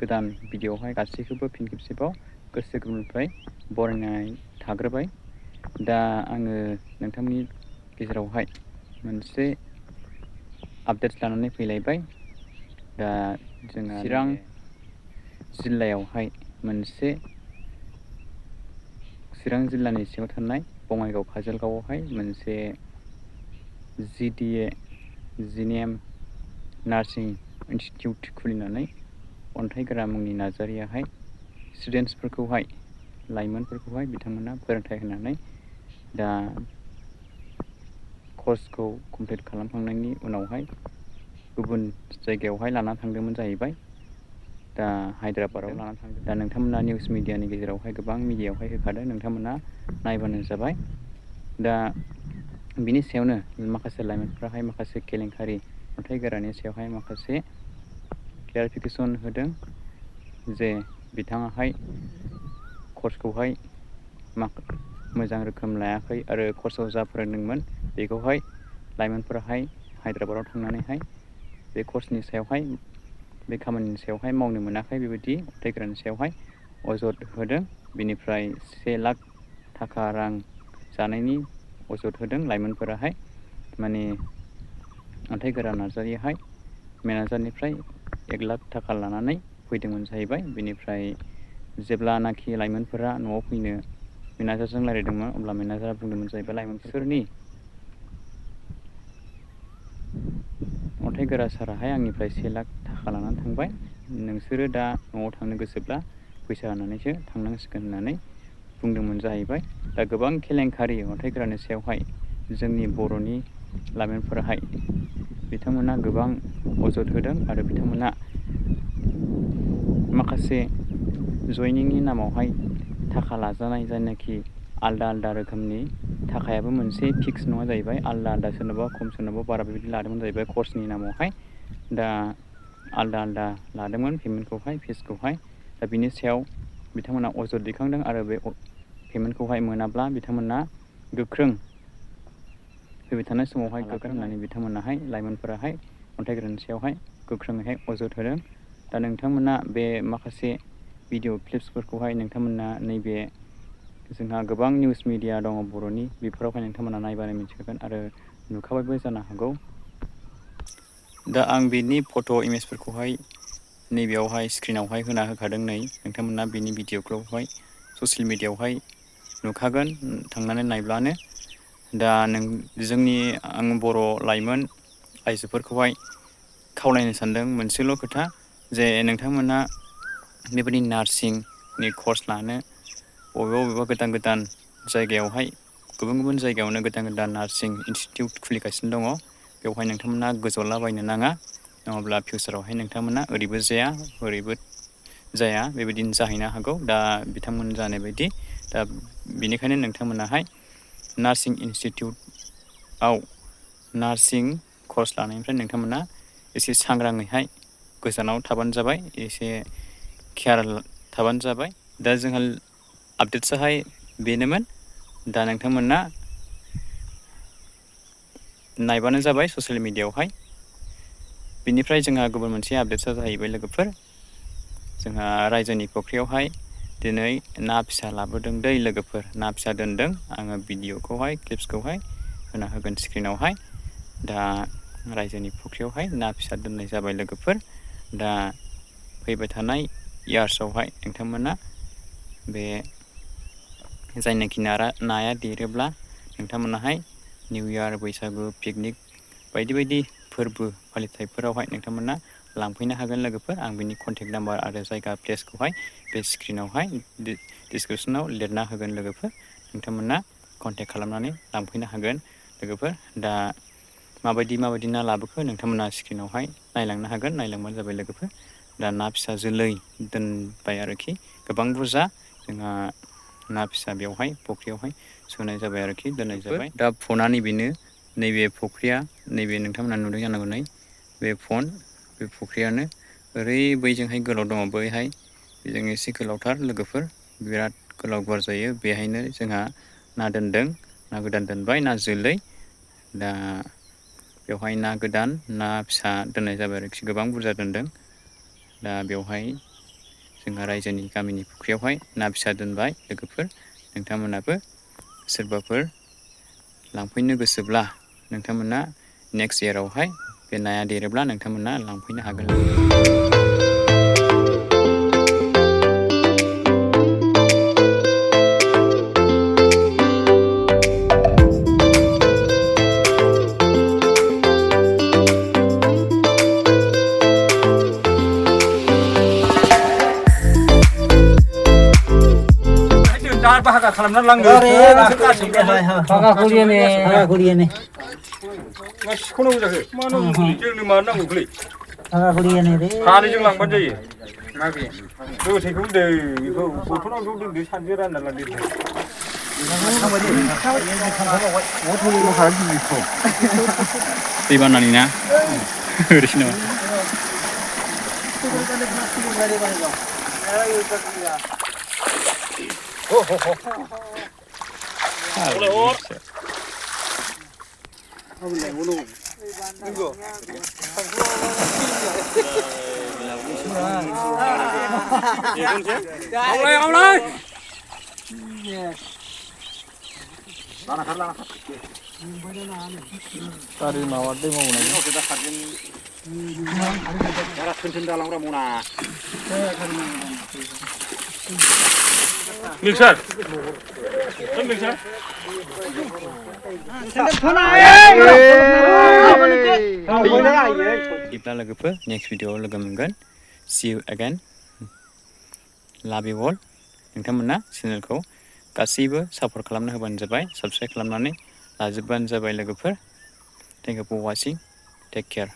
गोदान भिडिअआवहाय गासैखौबो फिन खेबसेबाव गोसो गोरबोनिफ्राय बरायनाय थाग्रोबाय। दा आङो नोंथांनि गेजेरावहाय मोनसे आपडेट लानानै फैलायबाय। दा जोंहा चिरां जिल्लायावहाय मोनसे चिरां जिल्लानि सिङाव थानाय बङाइगाव काजलगावआवहाय मोनसे GNM नार्सिं इनस्टिटिउट खुलिनानै अन्थाइगोरा मुंनि नार्जारियाहाय स्टुडेन्टसफोरखौहाय लाइमोनफोरखौहाय बिथांमोना फोरोंथाइ होनानै दा कर्सखौ कमप्लिट खालामखांनायनि उनावहाय गुबुन जायगायावहाय लाना थांदोंमोन जाहैबाय। दा हायद्राबादाव लाना थांदों। दा नोंथांमोना निउस मिडियानि गेजेरावहाय गोबां मिडियायावहाय होखादों, नोंथांमोना नायबानो जाबाय। दा बिनि सायावनो माखासे लाइमोनफ्राहाय माखासे केलेंकारि अन्थाइ गोरानि सायावहाय माखासे क्लियारिफिकेसन होदों जे बिथाङाहाय कर्सखौहाय मोजां रोखोम लायाखै आरो कर्सआव जा फोरोंदोंमोन बेखौहाय लाइमोनफोराहाय हायद्राबादाव थांनानैहाय बे कर्सनि सायावहाय बे खामानिनि सायावहाय मावनो मोनाखै। बेबायदि अन्थाइ गोरानि सायावहाय अजद होदों। बिनिफ्राय 1 लाख थाखा रां जानायनि अजद होदों लाइमोनफोराहाय। माने अन्थाइ गोरा नार्जारियाहाय मेनेजारनिफ्राय 1 लाख थाखा लानानै फैदोंमोन जाहैबाय। बेनिफ्राय जेब्लानाखि लाइमोनफोरा न'आव फैनो मेनेजारजों रायज्लायदोंमोन, अब्ला मेनेजारा बुंदोंमोन जाहैबाय लाइमोनफोरनि अन्थाइ गोरा साराहाय आंनिफ्राय 1 लाख थाखा लानानै थांबाय, नोंसोरो दा न'आव थांनो गोसोब्ला फैसा होनानैसो थांनांसिगोन होननानै बुंदोंमोन जाहैबाय। दा गोबां केलेंकारि अन्थाइ गोरानि सायावहाय जोंनि बर'नि लाइमोनफोराहाय बिथांमोना गोबां अजद होदों आरो बिथांमोना माखासे जयनिंनि नामावहाय थाखा लाजानाय जायनाखि आलदा आलदा रोखोमनि थाखायाबो मोनसे फिक्स नङा जाहैबाय। आलदा आलदा सोरनाबा खम सोरनाबा बारा बेबायदि लादोंमोन जाहैबाय कर्सनि नामावहाय। दा आलदा आलदा लादोंमोन पेमेन्टखौहाय, फिसखौहाय। दा बिनि सायाव बिथांमोना अजद दैखांदों आरो बे पेमेन्टखौहाय मोनाब्ला बिथांमोना गोख्रों फैबाय थानाय समावहाय गोख्रों होननानै बिथांमोनाहाय लाइमोनफोराहाय अन्थाइ गोरानि सायावहाय गोख्रोङैहाय अजद होदों। दा नोंथांमोना बे माखासे भिडिअ क्लिप्सफोरखौहाय नोंथांमोना नैबे जोंहा गोबां निउस मिडिया दङ बर'नि, बेफोरावहाय नोंथांमोना नायबानो मिथिखागोन आरो नुखाबायबो जानो हागौ। दा आं बेनि फट' इमेजफोरखौहाय नैबेयावहाय स्क्रिनावहाय होना होखादों। नै नोंथांमोना बेनि भिडिअखौहाय ससियेल मिडियायावहाय नुखागोन थांनानै नायब्लानो। दा जोंनि आं बर' लाइमोन आइजोफोरखौहाय खावलायनो सानदों मोनसेल' खोथा, जे नोंथांमोना बेबायदि नार्सिंनि कर्स लानो बबेबा गोदान गोदान जायगायावहाय गुबुन गुबुन जायगायावनो गोदान गोदान नार्सिं इनस्टिटिउट खुलिगासिनो दङ। बेवहाय नोंथांमोना गोजोलाबायनो नाङा, नङाब्ला फिउचारावहाय नोंथांमोना ओरैबो जाया ओरैबो जाया बेबायदिनो जाहैनो हागौ। दा बिथांमोन जानाय बायदि दा बेनिखायनो नोंथांमोनाहाय नार्सिं इनस्टिटिउटआव नार्सिं कर्स लानायनिफ्राय नोंथांमोना एसे सांग्राङैहाय गोजानाव थाबानो जाबाय, एसे केयार थाबानो जाबाय। दा जोंहा आपडेट्सआहाय बेनोमोन। दा नोंथांमोना नायबानो जाबाय ससियेल मिडियायावहाय। बिनिफ्राय जोंहा गुबुन मोनसे आपडेट्सआ जाहैबाय लोगोफोर, जोंहा रायजोनि फुख्रियावहाय दिनै ना फिसा लाबोदों दै लोगोफोर, ना फिसा दोनदों। आङो भिडिअखौहाय क्लिप्सखौहाय होना होगोन स्क्रिनावहाय। दा रायजोनि फुख्रियावहाय ना फिसा दोननाय जाबाय लोगोफोर। दा फैबाय थानाय इयार्सआवहाय नोंथांमोना बे जायनाखि नाया देरोब्ला नोंथांमोनाहाय निउ इयार, बैसागु, पिकनिक बायदि बायदि फोरबो फालिथायफोरावहाय नोंथांमोना लांफैनो हागोन लोगोफोर। आं बिनि कन्टेक्ट नाम्बार आरो जायगा प्लेसखौहाय बे स्क्रिनावहाय डिसक्रिपसनाव लिरना होगोन लोगोफोर। नोंथांमोना कन्टेक्ट खालामनानै लांफैनो हागोन लोगोफोर। दा माबायदि ना लाबोखो नोंथांमोना स्क्रिनावहाय नायलांनो हागोन, नायलांबानो जाबाय लोगोफोर। दा ना फिसा जोलै दोनबाय आरोखि गोबां बुरजा जोंहा ना फिसा बेवहाय फुख्रियावहाय सोनाय जाबाय आरोखि, दोननाय जाबाय। दा फना नैबेनो, नैबे फुख्रिया नैबे नोंथांमोना नुदों जानांगौ नै बे फन, बे फुख्रियानो ओरै बैजोंहाय गोलाव दङ, बैहाय बेजों एसे गोलावथार लोगोफोर, बिराद गोलाव गुवार जायो। बेहायनो जोंहा ना दोनदों, ना गोदान दोनबाय, ना जोलै। दा बेवहाय ना गोदान ना फिसा दोननाय जाबाय आरोखि, गोबां बुरजा दोनदों। दा बेवहाय जोंहा रायजोनि गामिनि फुख्रियावहाय ना फिसा दोनबाय लोगोफोर नोंथांमोनाबो सोरबाफोर लांफैनो गोसोब्ला नोंथांमोना नेक्स्ट इयारावहाय बे नाया देरोब्ला नोंथांमोना लांफैनो हागोन बाहागा खालामना लांनो बागा कुलियाने मा सिखौनांगौ जाखो मा नांगौ जोंनो मा नांगौ गोलै बागा कुलियाने रे सानैजों लांबानो जायो मा बे गोथैखौ होनदों बेखौ बथलाव ज' दोनदो सानैजों रानना लांदो दैबानानि ना ओरैसो नामा Tadi mawar deh mau nanya. Oh kita sarjun. Cara penting dalam ramona. Mixer. Mixer. Kita लोगोफोर next video लोगो मोनगोन see you again love you all नोंथांमोना चेनेलखौ गासैबो सापर्ट खालामना होबानो जाबाय साबस्क्राइब खालामनानै लाजोबबानो जाबाय लोगोफोर thank you for watching take care